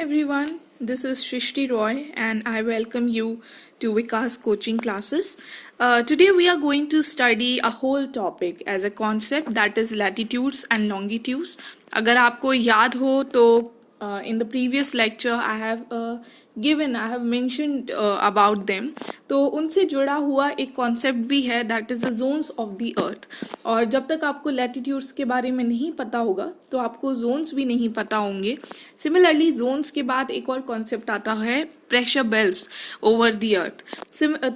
everyone, this is Shrishti Roy and I welcome you to Vikas coaching classes. Today we are going to study a whole topic as a concept, that is latitudes and longitudes. अगर आपको याद हो तो in the previous lecture I have mentioned about them. तो उनसे जुड़ा हुआ एक कॉन्सेप्ट भी है, that is the Jones of the अर्थ. और जब तक आपको लैटिट्यूड्स के बारे में नहीं पता होगा तो आपको जोन्स भी नहीं पता होंगे. सिमिलरली जोन्स के बाद एक और कॉन्सेप्ट आता है pressure belts over the earth.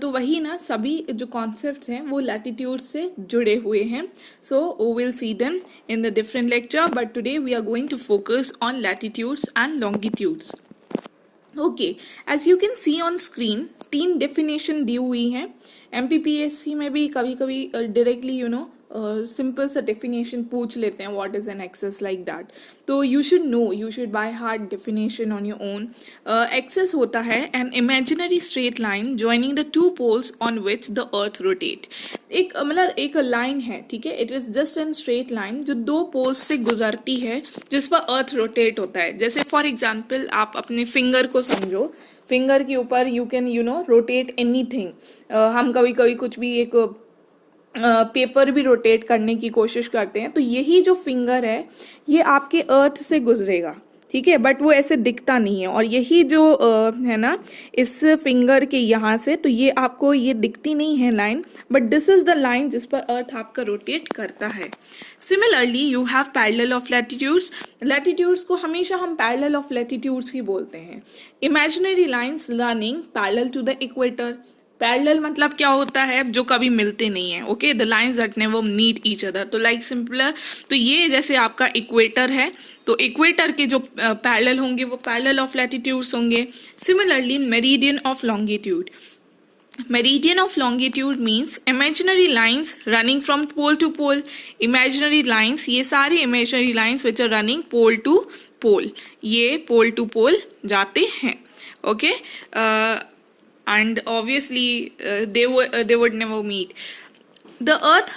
तो वही ना, सभी जो कॉन्सेप्ट्स हैं वो लैटिट्यूड से जुड़े हुए हैं. So we will see them in the different lecture, but today we are going to focus on latitudes and longitudes. Okay, as you can see on screen 3 definition दी हुई हैं. एमपीपीएससी में भी कभी कभी डायरेक्टली सिंपल सा definition पूछ लेते हैं, what is an axis like that. तो you should know, you should by heart definition on your own. Axis होता है an imaginary straight line joining the 2 poles on which the earth rotate. एक मतलब एक line है, ठीक है, it is just an straight line जो 2 poles से गुजरती है जिस पर अर्थ रोटेट होता है. जैसे फॉर एग्जाम्पल आप अपने फिंगर को समझो, फिंगर के ऊपर यू कैन रोटेट एनीथिंग. हम कभी कभी कुछ भी एक पेपर भी रोटेट करने की कोशिश करते हैं, तो यही जो फिंगर है ये आपके अर्थ से गुजरेगा, ठीक है, बट वो ऐसे दिखता नहीं है. और यही जो है ना इस फिंगर के यहाँ से, तो ये आपको ये दिखती नहीं है line, but this is the line जिस पर अर्थ आपका रोटेट करता है. Similarly you have parallel of latitudes. Latitudes को हमेशा हम पैरेलल ऑफ लैटिट्यूड्स ही बोलते हैं. Imaginary lines running parallel to the equator. Parallel मतलब क्या होता है, जो कभी मिलते नहीं है. Okay, the lines that never meet each other. तो लाइक सिंपलर, तो ये जैसे आपका इक्वेटर है, तो इक्वेटर के जो पैरेलल होंगे वो पैरेलल ऑफ लैटिट्यूड्स होंगे. Similarly meridian of longitude. Meridian of longitude means imaginary lines running from pole to pole. Imaginary lines, ये सारे imaginary lines which are running pole to pole, ये pole to pole जाते हैं. Okay, and obviously they would never meet. The earth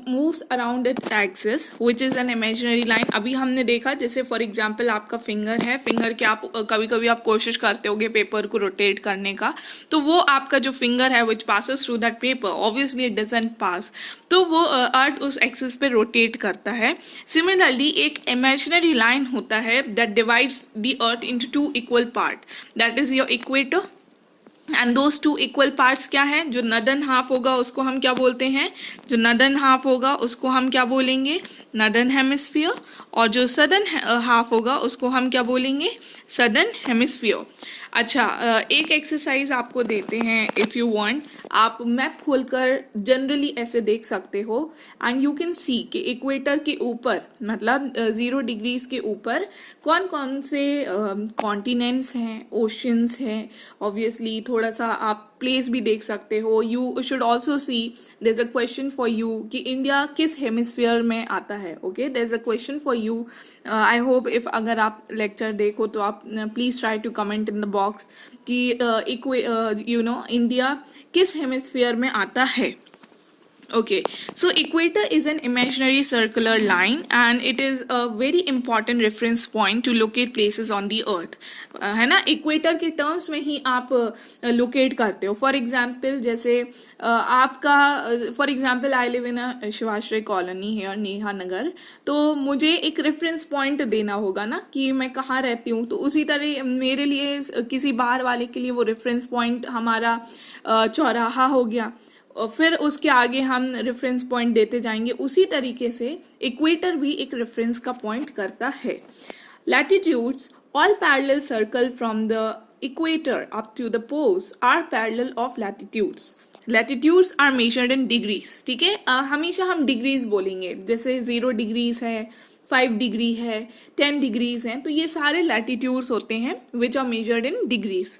moves around its axis which is an imaginary line. अभी हमने देखा, जैसे for example आपका finger है, finger के आप कभी कभी आप कोशिश करते होगे पेपर को रोटेट करने का, तो वो आपका जो फिंगर है which passes through that paper, obviously it doesn't pass, तो वो अर्थ उस एक्सिस पे रोटेट करता है. सिमिलरली एक इमेजिनरी लाइन होता है that divides the earth into 2 equal part, that is your equator. And those 2 equal parts क्या हैं, जो नदर्न हाफ होगा उसको हम क्या बोलते हैं, जो नदर्न हाफ होगा उसको हम क्या बोलेंगे, नदर्न हेमिस्फीयर. और जो सदर्न हाफ होगा उसको हम क्या बोलेंगे, सदर्न हेमिस्फीयर. अच्छा, एक एक्सरसाइज आपको देते हैं, इफ यू वांट आप मैप खोलकर जनरली ऐसे देख सकते हो एंड यू कैन सी कि इक्वेटर के ऊपर मतलब 0 डिग्रीज के ऊपर कौन कौन से कॉन्टिनेंट्स हैं, ओशंस हैं. ऑब्वियसली थोड़ा सा आप प्लेस भी देख सकते हो. You should also see, there is a question for you कि इंडिया किस हेमिस्फीयर में आता है. Okay, there is a question for you. I hope if अगर आप लेक्चर देखो तो आप please try to comment in the box कि इंडिया किस हेमिस्फीयर में आता है. Okay, so equator is an imaginary circular line and it is a very important reference point to locate places on the earth. है ना, equator के terms में ही आप लोकेट करते हो. फॉर एग्जाम्पल जैसे आपका for example I live in a Shivashray colony है और नेहा नगर, तो मुझे एक रेफरेंस पॉइंट देना होगा ना कि मैं कहाँ रहती हूँ. तो उसी तरह मेरे लिए किसी बाहर वाले के लिए वो रेफरेंस पॉइंट हमारा चौराहा हो गया, और फिर उसके आगे हम रेफरेंस पॉइंट देते जाएंगे. उसी तरीके से इक्वेटर भी एक रेफरेंस का पॉइंट करता है. Latitudes, all parallel circle from the equator up to the poles are parallel of latitudes. Latitudes are measured in degrees. ठीक है, हमेशा हम डिग्रीज बोलेंगे. जैसे 0 डिग्रीज है, 5 डिग्री है, 10 डिग्रीज हैं, तो ये सारे लैटिट्यूड्स होते हैं which are measured in degrees.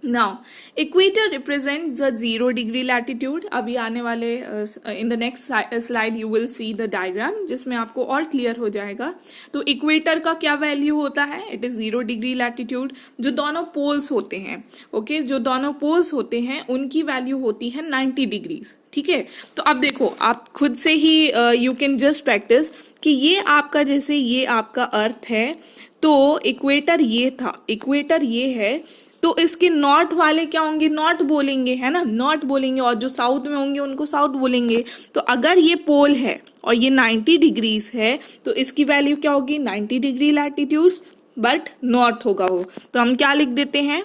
Now, equator represents the 0 degree latitude. अभी आने वाले in the next slide you will see the diagram जिसमें आपको और क्लियर हो जाएगा. तो इक्वेटर का क्या वैल्यू होता है, इट इज 0 डिग्री लैटिट्यूड. जो दोनों पोल्स होते हैं, ओके, जो दोनों पोल्स होते हैं उनकी वैल्यू होती है 90 डिग्रीज. ठीक है, तो अब देखो आप खुद से ही यू कैन जस्ट प्रैक्टिस कि ये आपका, जैसे ये आपका अर्थ है, तो इक्वेटर ये था, इक्वेटर ये है, तो इसके नॉर्थ वाले क्या होंगे, नॉर्थ बोलेंगे, है ना, नॉर्थ बोलेंगे, और जो साउथ में होंगे उनको साउथ बोलेंगे। तो अगर ये पोल है और ये 90 डिग्रीज है तो इसकी वैल्यू क्या होगी, 90 डिग्री लैटिट्यूड्स, बट नॉर्थ होगा वो, तो हम क्या लिख देते हैं,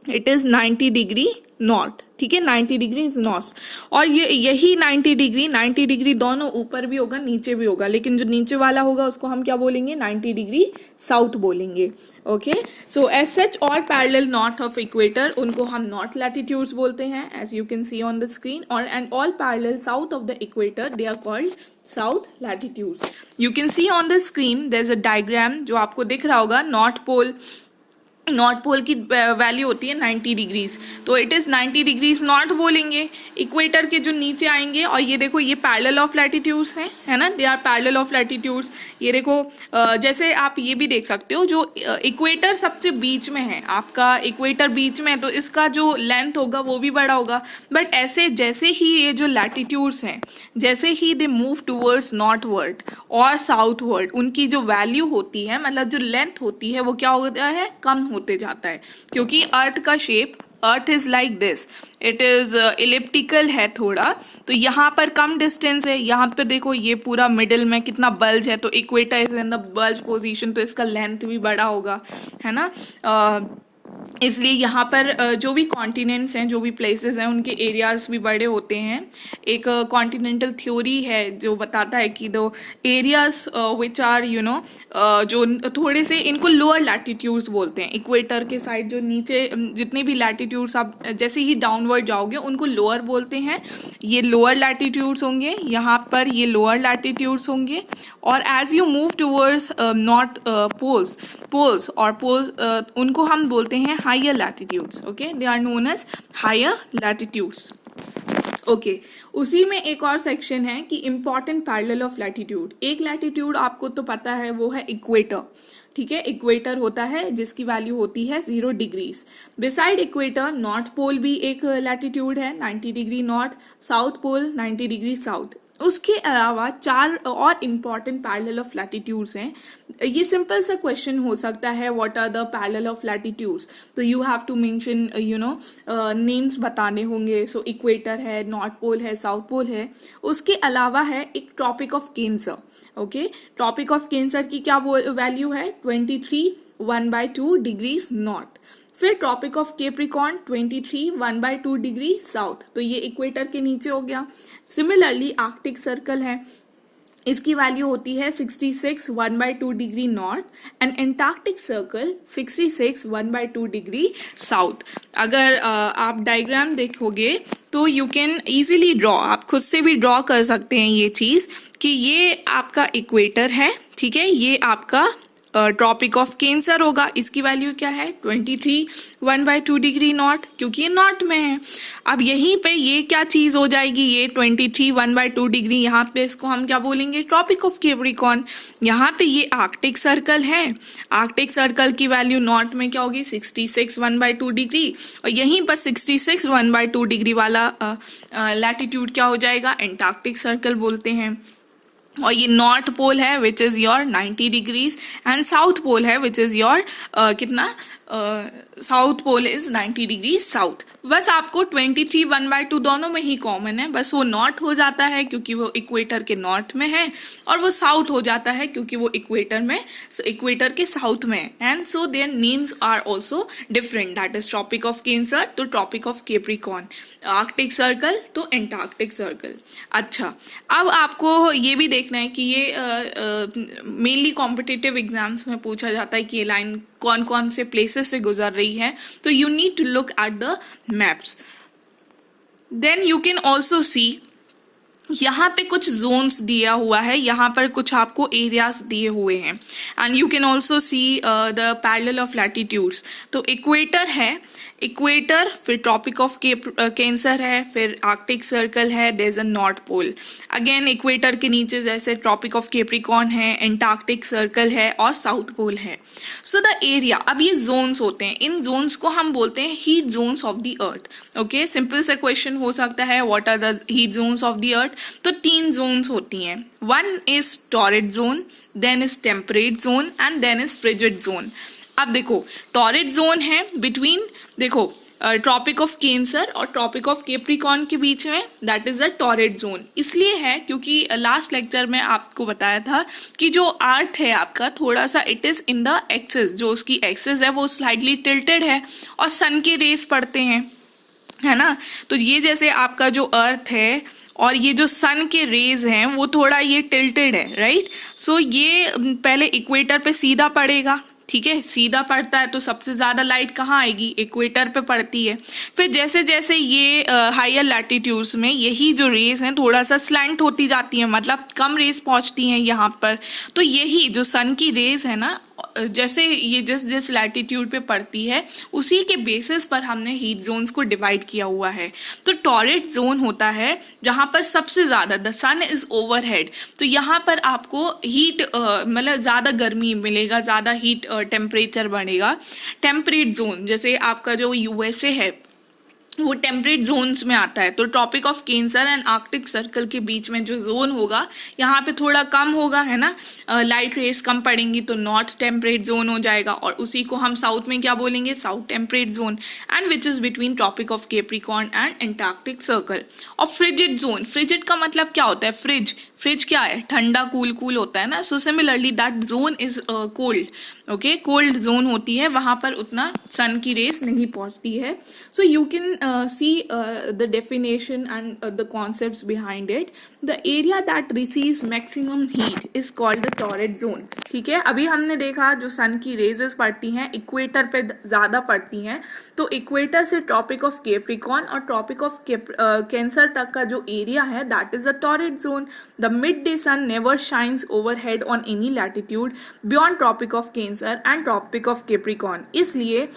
इट इज 90 डिग्री नॉर्थ, ठीक है, 90 डिग्री इज नॉर्थ। और ये यही 90 डिग्री दोनों ऊपर भी होगा नीचे भी होगा, लेकिन जो नीचे वाला होगा उसको हम क्या बोलेंगे, 90 डिग्री साउथ बोलेंगे। ओके, सो एज सच और पैरेलल नॉर्थ ऑफ इक्वेटर, उनको हम नॉर्थ लैटिट्यूड्स बोलते हैं, as you can see on the screen, और and all parallel south of the equator they are called south latitudes. You can see on the screen there is a diagram जो आपको दिख रहा होगा, north pole की value होती है 90 degrees, तो इट इज 90 डिग्रीज नॉर्थ बोलेंगे। इक्वेटर के जो नीचे आएंगे, और ये देखो ये पैरेलल ऑफ लैटिट्यूड्स हैं, है ना, they are parallel of latitudes. ये देखो जैसे आप ये भी देख सकते हो, जो इक्वेटर सबसे बीच में है, आपका इक्वेटर बीच में है, तो इसका जो लेंथ होगा वो भी बड़ा होगा। बट ऐसे जैसे ही ये जो लैटिट्यूड्स हैं, जैसे ही दे मूव टूवर्ड्स नॉर्थवर्ड और साउथवर्ड, उनकी जो वैल्यू होती है, मतलब जो लेंथ होती है, वो क्या होता है, कम होते जाता है, क्योंकि अर्थ का shape, earth is like this, it is elliptical है थोड़ा, तो यहाँ पर कम डिस्टेंस है, यहाँ पे देखो ये पूरा मिडिल में कितना बल्ज है, तो equator is in the bulge position, तो इसका लेंथ भी बड़ा होगा, है ना। इसलिए यहाँ पर जो भी कॉन्टिनेंट्स हैं, जो भी प्लेसेस हैं, उनके एरियाज भी बड़े होते हैं। एक कॉन्टिनेंटल थ्योरी है जो बताता है कि दो एरियाज विच आर जो थोड़े से, इनको लोअर लैटिट्यूड्स बोलते हैं। इक्वेटर के साइड जो नीचे जितने भी लैटिट्यूड्स आप जैसे ही डाउनवर्ड जाओगे उनको लोअर बोलते हैं, ये लोअर लैटिट्यूड्स होंगे, यहाँ पर ये लोअर लैटिट्यूड्स होंगे। और as you move towards north poles और पोल्स, उनको हम बोलते हैं higher latitudes. Okay, they are known as higher latitudes. Okay, उसी में एक और सेक्शन है कि इंपॉर्टेंट पैरेलल ऑफ लैटिट्यूड। एक लैटिट्यूड आपको तो पता है, वो है इक्वेटर, ठीक है, इक्वेटर होता है जिसकी वैल्यू होती है 0 degrees. Beside equator north pole भी एक लैटिट्यूड है, 90 degree north, south pole 90 degree south. उसके अलावा 4 और इम्पॉर्टेंट पैरेलल ऑफ लैटिट्यूड्स हैं। ये सिंपल सा क्वेश्चन हो सकता है, what are the parallel of latitudes, तो you have to mention names बताने होंगे। सो इक्वेटर है, नॉर्थ पोल है, साउथ पोल है। उसके अलावा है एक tropic of Cancer. Okay, tropic of Cancer की क्या वैल्यू है, 23 1/2 डिग्रीज नॉर्थ। फिर tropic of Capricorn 23 1/2 degree south, तो ये इक्वेटर के नीचे हो गया। सिमिलरली आर्कटिक सर्कल है, इसकी वैल्यू होती है 66 1/2 degree north, and Antarctic circle 66 1/2 degree south. अगर आप डायग्राम देखोगे तो यू कैन इजीली ड्रॉ, आप खुद से भी ड्रॉ कर सकते हैं ये चीज, कि ये आपका इक्वेटर है, ठीक है, ये आपका ट्रॉपिक ऑफ कैंसर होगा, इसकी वैल्यू क्या है, 23 1/2 डिग्री नॉर्थ, क्योंकि ये नॉर्थ में है। अब यहीं पे ये क्या चीज हो जाएगी, ये 23 1/2 डिग्री, यहाँ पे इसको हम क्या बोलेंगे, ट्रॉपिक ऑफ कैप्रिकॉर्न। यहाँ पे ये आर्कटिक सर्कल है, आर्कटिक सर्कल की वैल्यू नॉर्थ में क्या होगी, 66 1/2 डिग्री, और यहीं पर 66 1/2 डिग्री वाला लैटिट्यूड क्या हो जाएगा, एंटार्क्टिक सर्कल बोलते हैं। और ये नॉर्थ पोल है which is your 90 degrees, and south pole है विच इज योर कितना, south pole is 90 degree south. बस आपको 23 1/2 दोनों में ही कॉमन है, बस वो नॉर्थ हो जाता है क्योंकि वो इक्वेटर के नॉर्थ में है, और वो साउथ हो जाता है क्योंकि वो इक्वेटर के साउथ में है। And so their names are also different, that is tropic of cancer तो tropic of capricorn, arctic circle तो एंटार्क्टिक सर्कल। अच्छा, अब आपको ये भी देखना है कि ये मेनली कॉम्पिटिटिव एग्जाम्स में पूछा जाता है कि ये लाइन कौन कौन से प्लेसेस से गुजर रही है, तो you need to look at the maps. Then you can also see, यहाँ पे कुछ जोन्स दिया हुआ है, यहाँ पर कुछ आपको एरियाज दिए हुए हैं, and you can also see the parallel of latitudes. तो इक्वेटर है, इक्वेटर, फिर ट्रॉपिक ऑफ कैंसर है, फिर आर्कटिक सर्कल है, there is a north pole. Again equator के नीचे जैसे ट्रॉपिक ऑफ कैप्रिकॉर्न है, एंटार्क्टिक सर्कल है और साउथ पोल है। सो द एरिया, अब ये जोन्स होते हैं, इन जोन्स को हम बोलते हैं heat zones of the earth. Okay, simple से क्वेश्चन हो सकता है, what are the heat zones of the earth, तो 3 जोन्स होती हैं. One is torrid zone, then is temperate zone and then is frigid zone. अब देखो टॉरिड जोन है बिटवीन, देखो ट्रॉपिक ऑफ कैंसर और ट्रॉपिक ऑफ कैप्रिकॉर्न के बीच में, that is the torrid zone. इसलिए है क्योंकि लास्ट लेक्चर में आपको बताया था कि जो अर्थ है आपका थोड़ा सा it is in the axis, जो उसकी एक्सिस है वो स्लाइटली टिल्टेड है और सन के रेस पड़ते हैं, है ना. तो ये जैसे आपका जो अर्थ है और ये जो सन के रेज हैं वो थोड़ा ये टिल्टेड है, राइट. सो ये पहले इक्वेटर पे सीधा पड़ेगा, ठीक है. सीधा पड़ता है तो सबसे ज्यादा लाइट कहाँ आएगी, इक्वेटर पे पड़ती है. फिर जैसे जैसे ये हायर लैटिट्यूड्स में यही जो रेस हैं थोड़ा सा स्लैंट होती जाती हैं, मतलब कम रेस पहुंचती हैं यहाँ पर. तो यही जो सन की रेस है ना, जैसे ये जिस जिस लैटिट्यूड पे पड़ती है उसी के बेसिस पर हमने हीट जोन्स को डिवाइड किया हुआ है. तो टॉरिड जोन होता है जहां पर सबसे ज्यादा द सन इज ओवरहेड, तो यहाँ पर आपको हीट मतलब ज्यादा गर्मी मिलेगा, ज्यादा हीट टेम्परेचर बढ़ेगा. टेम्परेट जोन जैसे आपका जो यूएसए है वो टेम्परेट जोन्स में आता है. तो tropic of cancer and Arctic circle के बीच में जो जोन होगा यहाँ पे थोड़ा कम होगा, है ना. लाइट रेस कम पड़ेंगी तो नॉर्थ टेम्परेट जोन हो जाएगा, और उसी को हम साउथ में क्या बोलेंगे, south temperate zone, and which is between tropic of Capricorn and Antarctic circle. और फ्रिजिड जोन, फ्रिजिड का मतलब क्या होता है, फ्रिज, फ्रिज क्या है, ठंडा कूल कूल होता है ना. So similarly that zone is cold, okay. Cold zone होती है, वहां पर उतना सन की रेस नहीं पहुंचती है. So you can see the definition and the concepts behind it. The area that receives maximum heat is called the torrid zone. ठीक है. अभी हमने देखा जो सन की रेजेस पड़ती हैं इक्वेटर पे ज्यादा पड़ती हैं, तो इक्वेटर से ट्रॉपिक ऑफ कैप्रिकॉर्न और ट्रॉपिक ऑफ कैंसर तक का जो एरिया है that is the torrid zone. The mid day sun never shines overhead on any latitude beyond tropic of cancer and tropic of Capricorn. इसलिए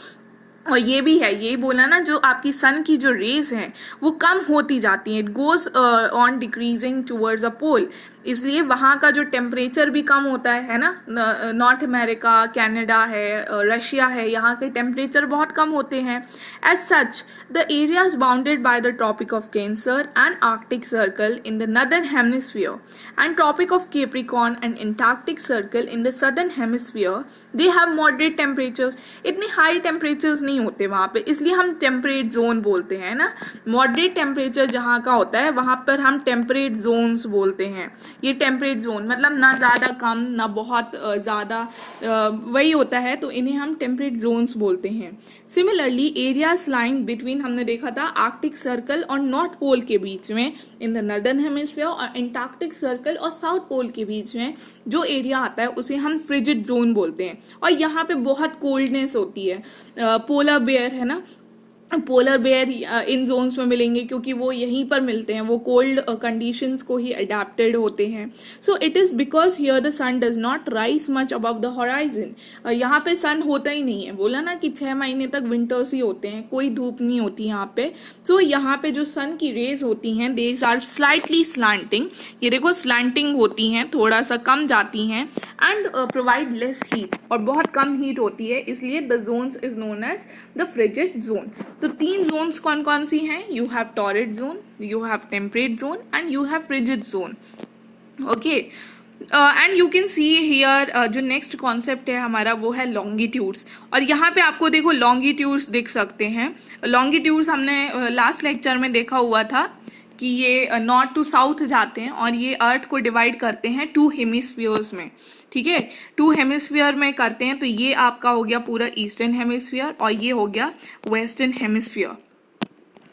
और ये भी है, यही बोला ना, जो आपकी सन की जो रेज हैं वो कम होती जाती हैं, it goes on decreasing towards a pole. इसलिए वहाँ का जो टेम्परेचर भी कम होता है ना. नॉर्थ अमेरिका, कनाडा है, रशिया है, यहाँ के टेम्परेचर बहुत कम होते हैं. As such the area is bounded by the tropic of cancer and Arctic circle in the northern hemisphere and tropic of Capricorn and Antarctic circle in the southern hemisphere. They have moderate temperatures, इतनी high temperatures नहीं होते वहाँ पे, इसलिए हम temperate zone बोलते हैं ना. मॉडरेट टेम्परेचर जहाँ का होता है वहाँ पर हम टेम्परेट जोन्स बोलते हैं. ये टेम्परेट जोन मतलब ना ज्यादा कम ना बहुत ज्यादा वही होता है, तो इन्हें हम टेम्परेट जोन्स बोलते हैं. सिमिलरली एरियाज लाइंग बिटवीन, हमने देखा था आर्कटिक सर्कल और नॉर्थ पोल के बीच में इन द नॉर्दर्न हेमिस्फीयर, और एंटार्क्टिक सर्कल और साउथ पोल के बीच में जो एरिया आता है उसे हम फ्रिजिड जोन बोलते हैं. और यहाँ पे बहुत कोल्डनेस होती है. पोलर बेयर है ना, पोलर बेयर इन जोन्स में मिलेंगे क्योंकि वो यहीं पर मिलते हैं, वो कोल्ड कंडीशंस को ही अडेप्टेड होते हैं. So it is because here the sun does not rise much above the horizon. यहाँ पे सन होता ही नहीं है, बोला ना कि 6 महीने तक विंटर्स ही होते हैं, कोई धूप नहीं होती यहाँ पे. सो यहाँ पे जो सन की रेज होती हैं देज आर स्लाइटली स्लांटिंग, ये देखो स्लांटिंग होती हैं, थोड़ा सा कम जाती हैं, एंड प्रोवाइड लेस हीट, और बहुत कम हीट होती है, इसलिए the zones is known as the frigid zone. तो 3 जोन्स कौन कौन सी हैं, you have torrid zone, you have temperate zone and you have frigid zone. Okay. And you can see here जो नेक्स्ट कॉन्सेप्ट है हमारा वो है लॉन्गिट्यूड्स. और यहाँ पे आपको देखो लॉन्गिट्यूड्स दिख सकते हैं. लॉन्गिट्यूड्स हमने लास्ट लेक्चर में देखा हुआ था कि ये नॉर्थ टू साउथ जाते हैं और ये अर्थ को डिवाइड करते हैं 2 हेमिस्फीयर्स में. ठीक है, 2 हेमिस्फीयर में करते हैं. तो ये आपका हो गया पूरा ईस्टर्न हेमिस्फीयर और ये हो गया वेस्टर्न हेमिस्फीयर.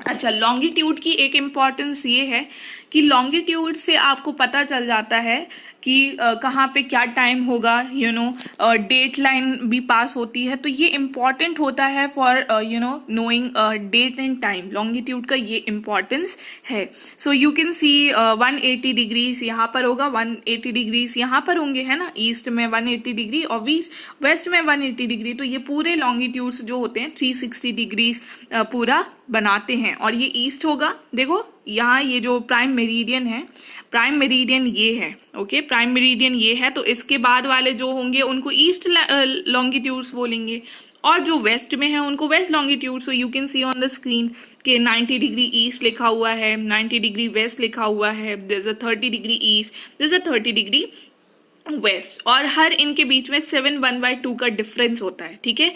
अच्छा, लॉन्गिट्यूड की एक इम्पॉर्टेंस ये है कि लॉन्गिट्यूड से आपको पता चल जाता है कि कहाँ पे क्या टाइम होगा, यू नो डेट लाइन भी पास होती है. तो ये इम्पॉर्टेंट होता है for you know knowing date and time. Longitude का ये इम्पॉर्टेंस है. So you can see 180 degrees यहाँ पर होगा, 180 डिग्रीज यहाँ पर होंगे, है ना. ईस्ट में 180 डिग्री और वेस्ट में 180 डिग्री. तो ये पूरे लॉन्गिट्यूड्स जो होते हैं 360 डिग्रीज पूरा बनाते हैं. और ये ईस्ट होगा, देखो यहाँ ये जो प्राइम मेरिडियन है, प्राइम मेरिडियन ये है. ओके, प्राइम मेरिडियन ये है, तो इसके बाद वाले जो होंगे उनको ईस्ट लॉन्गिट्यूड्स बोलेंगे. और जो वेस्ट में है उनको west longitude. So you can see on the screen के 90 डिग्री ईस्ट लिखा हुआ है, 90 डिग्री वेस्ट लिखा हुआ है, there is a 30 degree east, there is a 30 degree west. और हर इनके बीच में 7/1/2 का डिफरेंस होता है, ठीक है,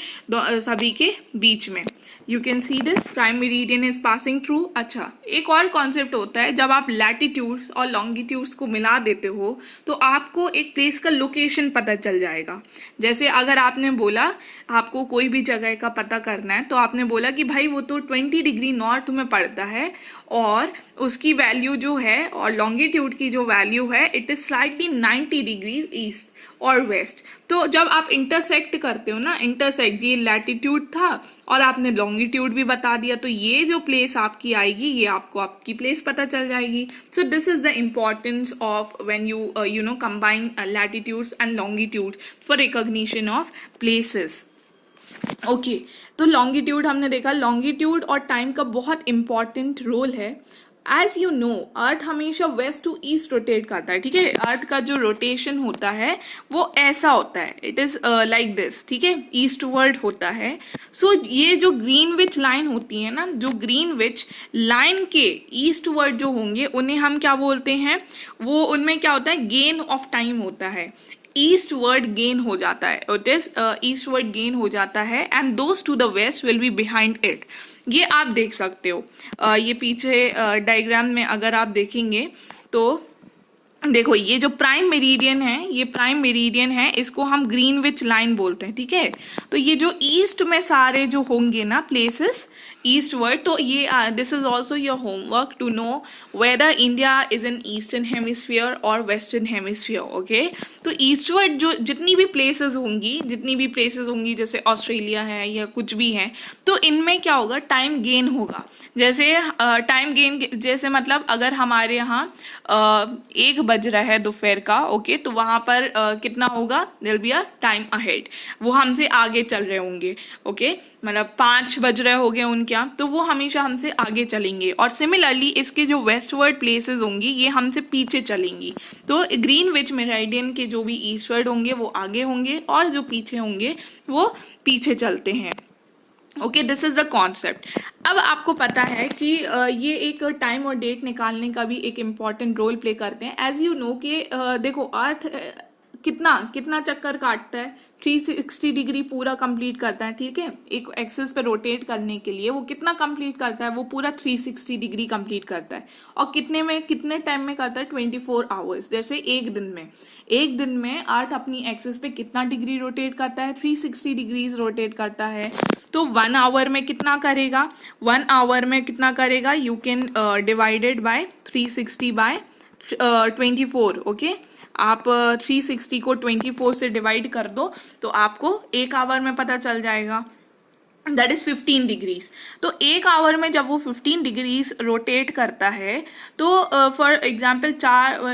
सभी के बीच में. You can see this prime meridian is passing through. अच्छा, एक और कॉन्सेप्ट होता है, जब आप लैटिट्यूड्स और लॉन्गिट्यूड्स को मिला देते हो तो आपको एक प्लेस का लोकेशन पता चल जाएगा. जैसे अगर आपने बोला आपको कोई भी जगह का पता करना है, तो आपने बोला कि भाई वो तो 20 डिग्री नॉर्थ में पड़ता है और उसकी वैल्यू जो है और लॉन्गिट्यूड की जो वैल्यू है it is slightly 90 degree east और वेस्ट. तो जब आप इंटरसेक्ट करते हो ना, इंटरसेक्ट, ये लैटिट्यूड था और आपने लॉन्गिट्यूड भी बता दिया, तो ये जो प्लेस आपकी आएगी ये आपको आपकी प्लेस पता चल जाएगी. So this is the importance of when you combine latitudes and longitude for recognition of places. Okay, तो लॉन्गिट्यूड हमने देखा. लॉन्गिट्यूड और टाइम का बहुत इंपॉर्टेंट रोल है. एज यू नो, अर्थ हमेशा वेस्ट टू ईस्ट रोटेट करता है, ठीक है. अर्थ का जो रोटेशन होता है वो ऐसा होता है, इट इज लाइक दिस, ठीक है, ईस्टवर्ड होता है. सो ये जो ग्रीनविच लाइन होती है ना, जो ग्रीनविच लाइन के ईस्टवर्ड जो होंगे उन्हें हम क्या बोलते हैं, वो उनमें क्या होता है, गेन ऑफ टाइम होता है, ईस्टवर्ड गेन हो जाता है, इट इज ईस्टवर्ड गेन हो जाता है, and those to the west will be behind it. ये आप देख सकते हो. ये पीछे डायग्राम में अगर आप देखेंगे तो देखो, ये जो प्राइम मेरिडियन है, ये प्राइम मेरिडियन है, इसको हम ग्रीनविच लाइन बोलते हैं, ठीक है. तो ये जो ईस्ट में सारे जो होंगे ना प्लेसेस ईस्टवर्ड, तो ये this is also your homework to know whether India is in eastern hemisphere और वेस्टर्न हेमिस्फीयर. ओके, तो ईस्टवर्ड जो जितनी भी प्लेसेस होंगी, जैसे ऑस्ट्रेलिया है या कुछ भी है, तो इनमें क्या होगा, टाइम गेन होगा. जैसे टाइम गेन जैसे मतलब अगर हमारे यहाँ 1 बज रहा है दोपहर का, ओके, तो वहां पर कितना होगा, there be a time ahead, वो हमसे आगे चल रहे होंगे. ओके, मतलब 5 बज रहे होंगे उनके यहाँ, तो वो हमेशा हमसे आगे चलेंगे. और सिमिलरली इसके जो वेस्टवर्ड प्लेसेस होंगी ये हमसे पीछे चलेंगी. तो ग्रीनविच मेरिडियन के जो भी ईस्टवर्ड होंगे वो आगे होंगे और जो पीछे होंगे वो पीछे चलते हैं. Okay, this is the concept. अब आपको पता है कि ये एक टाइम और डेट निकालने का भी एक इम्पॉर्टेंट रोल प्ले करते हैं. एज यू नो कि देखो, अर्थ कितना चक्कर काटता है, 360 डिग्री पूरा कंप्लीट करता है, ठीक है. एक एक्सिस पे रोटेट करने के लिए वो कितना कंप्लीट करता है, वो पूरा 360 डिग्री कंप्लीट करता है. और कितने टाइम में करता है, 24 आवर्स. जैसे एक दिन में अर्थ अपनी एक्सिस पे कितना डिग्री रोटेट करता है, 360 डिग्रीज रोटेट करता है. तो 1 आवर में कितना करेगा, 1 आवर में कितना करेगा, you can divided by 360 by 24. ओके, आप 360 को 24 से डिवाइड कर दो तो आपको 1 आवर में पता चल जाएगा, दैट इज 15 डिग्रीज. तो 1 आवर में जब वो 15 डिग्रीज रोटेट करता है तो for example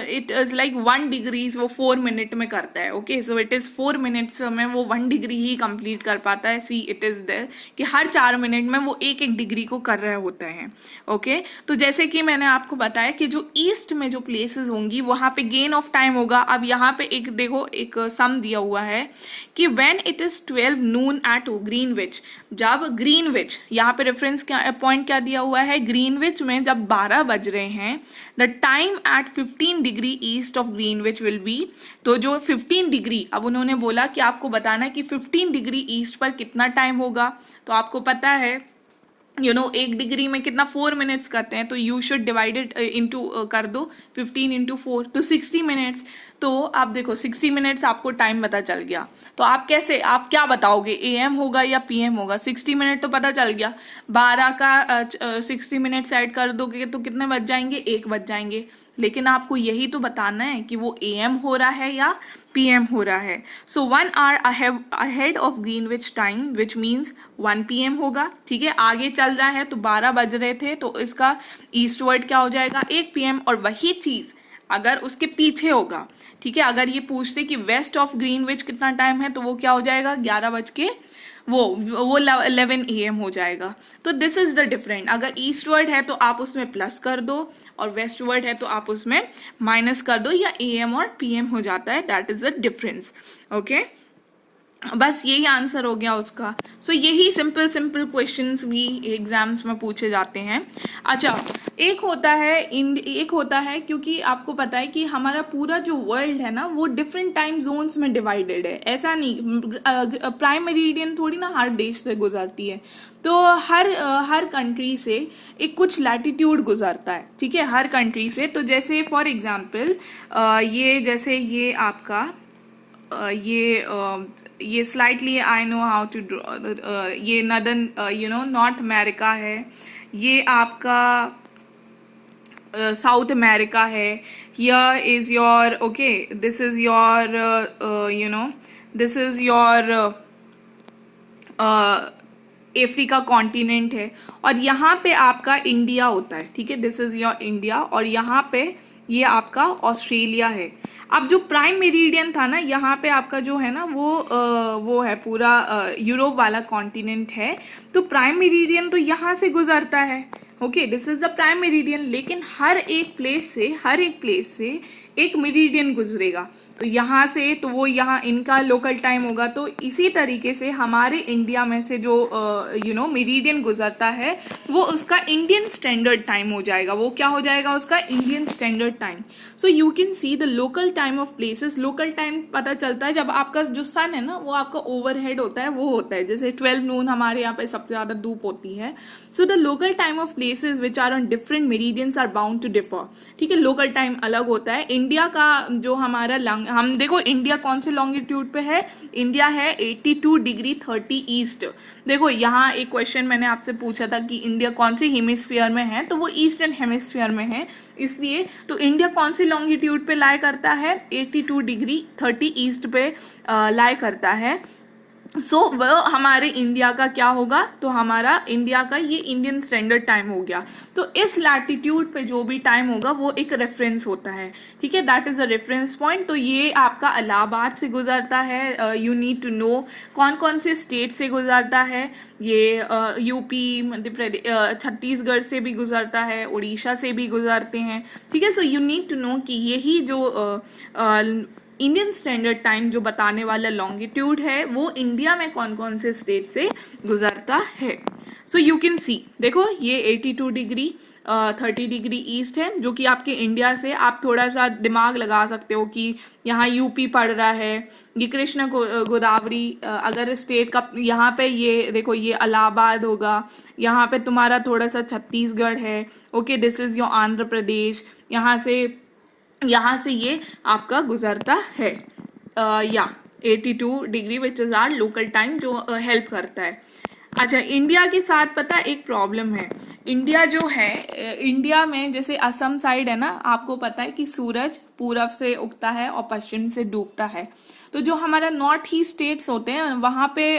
it is like 1 degrees वो 4 मिनट में करता है. Okay, so it is 4 minutes में वो 1 डिग्री ही कंप्लीट कर पाता है. सी इट इज देयर कि हर 4 मिनट में वो एक डिग्री को कर रहे होते हैं. ओके, तो जैसे कि मैंने आपको बताया कि जो ईस्ट में जो प्लेसेस होंगी वहां पे गेन ऑफ टाइम होगा. अब यहाँ पे एक देखो, एक सम दिया हुआ है कि when it is 12 noon at Greenwich, जब ग्रीनविच, यहाँ पे रेफरेंस पॉइंट क्या दिया हुआ है, ग्रीनविच में जब 12 बज रहे हैं, the time at 15 degree east of Greenwich will be. तो जो 15 डिग्री, अब उन्होंने बोला कि आपको बताना कि 15 डिग्री ईस्ट पर कितना टाइम होगा. तो आपको पता है 1 डिग्री में कितना 4 मिनट्स करते हैं, तो यू शुड डिवाइडेड इनटू कर दो 15 into 4, तो 60 मिनट्स. तो आप देखो 60 मिनट्स आपको टाइम पता चल गया. तो आप क्या बताओगे, AM होगा या PM होगा. 60 मिनट तो पता चल गया, 12 का 60 मिनट्स ऐड कर दोगे तो कितने बज जाएंगे, 1 बज जाएंगे. लेकिन आपको यही तो बताना है कि वो AM हो रहा है या PM हो रहा है. So 1 hour ahead of Greenwich time which means 1 PM होगा. ठीक है, आगे चल रहा है तो 12 बज रहे थे, तो इसका ईस्टवर्ड क्या हो जाएगा, 1 PM. और वही चीज अगर उसके पीछे होगा, ठीक है, अगर ये पूछते कि वेस्ट ऑफ ग्रीनविच कितना टाइम है, तो वो क्या हो जाएगा, 11 बज के वो 11 AM हो जाएगा. तो दिस इज द डिफरेंट. अगर ईस्टवर्ड है तो आप उसमें प्लस कर दो और वेस्टवर्ड है तो आप उसमें माइनस कर दो, या AM और PM हो जाता है. That is the difference. Okay, बस यही आंसर हो गया उसका। सो यही सिंपल सिंपल क्वेश्चंस भी एग्जाम्स में पूछे जाते हैं। अच्छा, एक होता है क्योंकि आपको पता है कि हमारा पूरा जो वर्ल्ड है ना वो डिफरेंट टाइम जोन्स में डिवाइडेड है। ऐसा नहीं, प्राइम मेरिडियन थोड़ी ना हर देश से गुजरती है, तो हर कंट्री से एक कुछ लैटिट्यूड गुजरता है, ठीक है, हर कंट्री से। तो जैसे फॉर एग्जांपल ये आपका ये slightly I know how to draw, ये नॉर्दर्न नॉर्थ अमेरिका है, ये आपका साउथ अमेरिका है। Here is your okay, this is your this is your Africa continent है, और यहाँ पे आपका इंडिया होता है, ठीक है, दिस इज योर इंडिया, और यहाँ पे ये आपका ऑस्ट्रेलिया है। अब जो प्राइम मेरिडियन था ना, यहाँ पे आपका जो है ना वो है पूरा यूरोप वाला कॉन्टिनेंट है। तो प्राइम मेरिडियन तो यहाँ से गुजरता है, okay, this is the prime meridian. लेकिन हर एक प्लेस से एक मेरिडियन गुजरेगा, तो यहाँ से तो वो यहाँ इनका लोकल टाइम होगा। तो इसी तरीके से हमारे इंडिया में से जो मेरिडियन गुजरता है वो उसका इंडियन स्टैंडर्ड टाइम हो जाएगा। वो क्या हो जाएगा? उसका Indian standard time. So you can see the local time of places. Local time पता चलता है जब आपका जो सन है ना वो आपका ओवरहेड होता है, वो होता है जैसे 12 नून हमारे यहाँ पे सबसे ज्यादा धूप होती है। So the local time of places which are on different meridians are bound to differ, ठीक है, लोकल टाइम अलग होता है। इंडिया का जो हमारा हम देखो इंडिया कौन से लॉन्गिट्यूड पे है? इंडिया है 82 डिग्री 30 ईस्ट। देखो यहाँ एक क्वेश्चन मैंने आपसे पूछा था कि इंडिया कौन से हेमिस्फीयर में है, तो वो ईस्टर्न हेमिस्फीयर में है, इसलिए तो इंडिया कौन से लॉन्गिट्यूड पे लाई करता है? 82 डिग्री 30 ईस्ट पे लाई करता है। सो वह हमारे इंडिया का क्या होगा? तो हमारा इंडिया का ये इंडियन स्टैंडर्ड टाइम हो गया। तो इस लैटिट्यूड पे जो भी टाइम होगा वो एक रेफरेंस होता है, ठीक है, that is a reference point. तो ये आपका इलाहाबाद से गुजरता है। यू नीड टू नो कौन कौन से स्टेट से गुजरता है। ये यूपी, मध्य प्रदेश, छत्तीसगढ़ से भी गुजरता है, उड़ीसा से भी गुजरते हैं, ठीक है। So you need to know कि यही जो इंडियन स्टैंडर्ड टाइम जो बताने वाला लॉन्गिट्यूड है वो इंडिया में कौन कौन से स्टेट से गुजरता है। सो यू कैन सी, देखो ये 82 डिग्री 30 डिग्री ईस्ट है, जो कि आपके इंडिया से आप थोड़ा सा दिमाग लगा सकते हो कि यहाँ यूपी पड़ रहा है, ये कृष्ण गोदावरी अगर स्टेट का यहाँ पे ये देखो ये इलाहाबाद होगा, यहाँ पे तुम्हारा थोड़ा सा छत्तीसगढ़ है, okay, this is your Andhra Pradesh, यहाँ से ये आपका गुजरता है या 82 degree which is our local time जो हेल्प करता है। अच्छा, इंडिया के साथ पता एक प्रॉब्लम है। इंडिया जो है, इंडिया में जैसे असम साइड है ना, आपको पता है कि सूरज पूरब से उगता है और पश्चिम से डूबता है। तो जो हमारा नॉर्थ ईस्ट स्टेट्स होते हैं वहां पे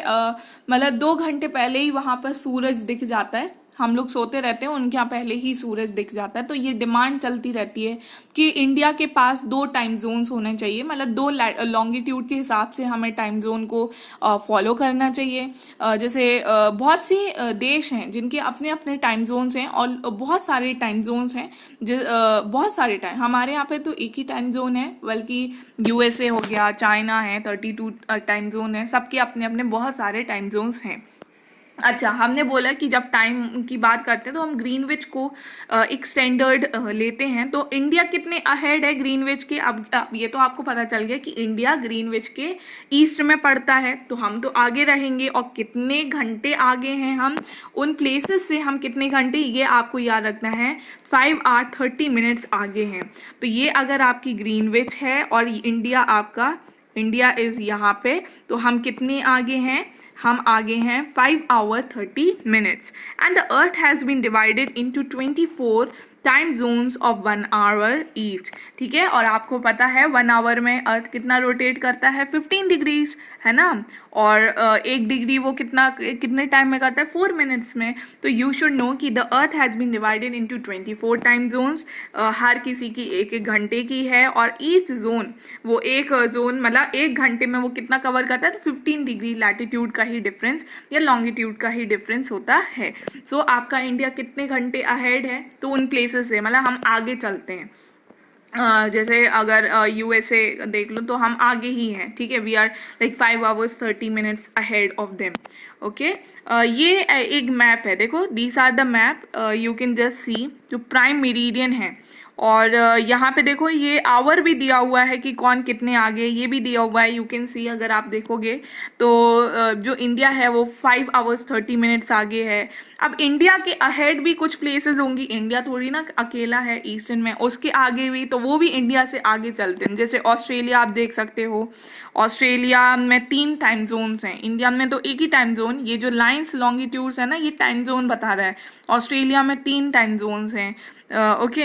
मतलब 2 घंटे पहले ही वहां पर सूरज दिख जाता है। हम लोग सोते रहते हैं, उनके यहाँ पहले ही सूरज दिख जाता है। तो ये डिमांड चलती रहती है कि इंडिया के पास 2 टाइम जोन्स होने चाहिए, मतलब 2 लॉन्गिट्यूड के हिसाब से हमें टाइम जोन को फॉलो करना चाहिए। जैसे बहुत सी देश हैं जिनके अपने अपने टाइम जोन्स हैं और बहुत सारे टाइम जोन्स हैं। बहुत सारे टाइम, हमारे यहाँ पे तो एक ही टाइम जोन है, बल्कि यूएसए हो गया, चाइना है, 32 टाइम जोन है, सबके अपने अपने बहुत सारे टाइम जोन्स हैं। अच्छा, हमने बोला कि जब टाइम की बात करते हैं तो हम ग्रीनविच को एक स्टैंडर्ड लेते हैं। तो इंडिया कितने अहेड है ग्रीनविच के? अब ये तो आपको पता चल गया कि इंडिया ग्रीनविच के ईस्ट में पड़ता है, तो हम तो आगे रहेंगे। और कितने घंटे आगे हैं हम उन प्लेसेस से? हम कितने घंटे, ये आपको याद रखना है, 5 आवर 30 मिनट्स आगे हैं। तो ये अगर आपकी ग्रीनविच है और इंडिया इज यहाँ पे, तो हम कितने आगे हैं? हम आगे हैं 5 hour 30 minutes. And the earth has been divided into 24 time zones of 1 hour each, ठीक है। और आपको पता है 1 आवर में अर्थ कितना रोटेट करता है? 15 डिग्रीज, है ना। और 1 डिग्री वो कितने टाइम में करता है? 4 मिनट्स में। तो यू शुड नो कि the earth has been divided into 24 time zones. हर किसी की 1-1 घंटे की है, और ईच जोन, वो एक जोन मतलब 1 घंटे में वो कितना कवर करता है? तो 15 डिग्री लैटिट्यूड का ही डिफरेंस या लॉन्गिट्यूड का ही डिफरेंस होता है। सो आपका इंडिया कितने घंटे अहेड है? तो उन प्लेसेस से मतलब हम आगे चलते हैं। जैसे अगर यूएसए देख लो तो हम आगे ही हैं, ठीक है, we are like 5 hours 30 minutes ahead of them. Okay, ये एक मैप है, देखो these are the map, you can just see जो प्राइम मेरिडियन है। और यहाँ पे देखो ये आवर भी दिया हुआ है कि कौन कितने आगे, ये भी दिया हुआ है, यू कैन सी। अगर आप देखोगे तो जो इंडिया है वो 5 hours 30 minutes आगे है। अब इंडिया के अहेड भी कुछ प्लेसेस होंगी, इंडिया थोड़ी ना अकेला है ईस्टर्न में, उसके आगे भी, तो वो भी इंडिया से आगे चलते हैं। जैसे ऑस्ट्रेलिया आप देख सकते हो, ऑस्ट्रेलिया में 3 टाइम जोन्स हैं, इंडिया में तो एक ही टाइम जोन। ये जो लाइंस लॉन्गिट्यूड्स है ना, ये टाइम जोन बता रहा है। ऑस्ट्रेलिया में 3 टाइम जोन्स हैं। ओके,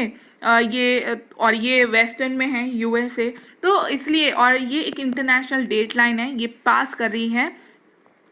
ये और ये वेस्टर्न में है यूएसए, तो इसलिए, और ये एक इंटरनेशनल डेट लाइन है, ये पास कर रही है,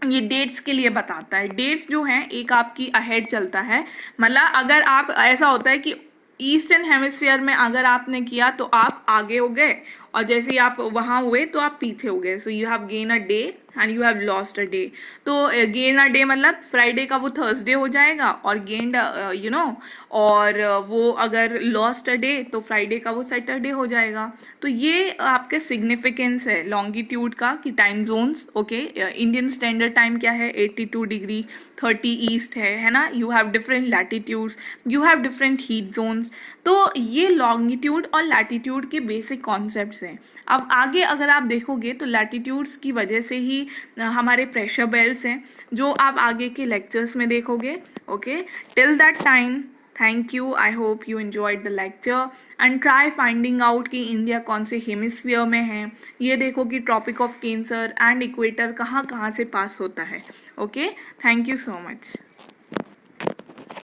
ये डेट्स के लिए बताता है। डेट्स जो हैं एक आपकी अहेड चलता है, मतलब अगर आप, ऐसा होता है कि ईस्टर्न हेमिस्फीयर में अगर आपने किया तो आप आगे हो गए, और जैसे ही आप वहां हुए तो आप पीछे हो गए। So you have gain a day and you have lost a day. तो गेन अ डे मतलब फ्राइडे का वो थर्सडे हो जाएगा, और गेन्ड यू नो, और वो अगर लॉस्ट अ डे तो फ्राइडे का वो सैटरडे हो जाएगा। तो ये आपके सिग्निफिकेंस है लॉन्गिट्यूड का कि time zones. Okay, Indian standard time क्या है, 82 डिग्री 30 ईस्ट है ना। You have different latitudes, you have different heat zones. तो ये लॉन्गिट्यूड और लैटिट्यूड के बेसिक कॉन्सेप्ट्स हैं। अब आगे अगर आप देखोगे तो लैटिट्यूड्स की वजह से ही हमारे प्रेशर बेल्ट्स हैं, जो आप आगे के लेक्चर्स में देखोगे। Okay, till that time, thank you. I hope you enjoyed the lecture and try finding out कि इंडिया कौन से हेमिस्फीयर में है। ये देखो कि tropic of cancer and equator कहाँ कहाँ से पास होता है। Okay, thank you so much.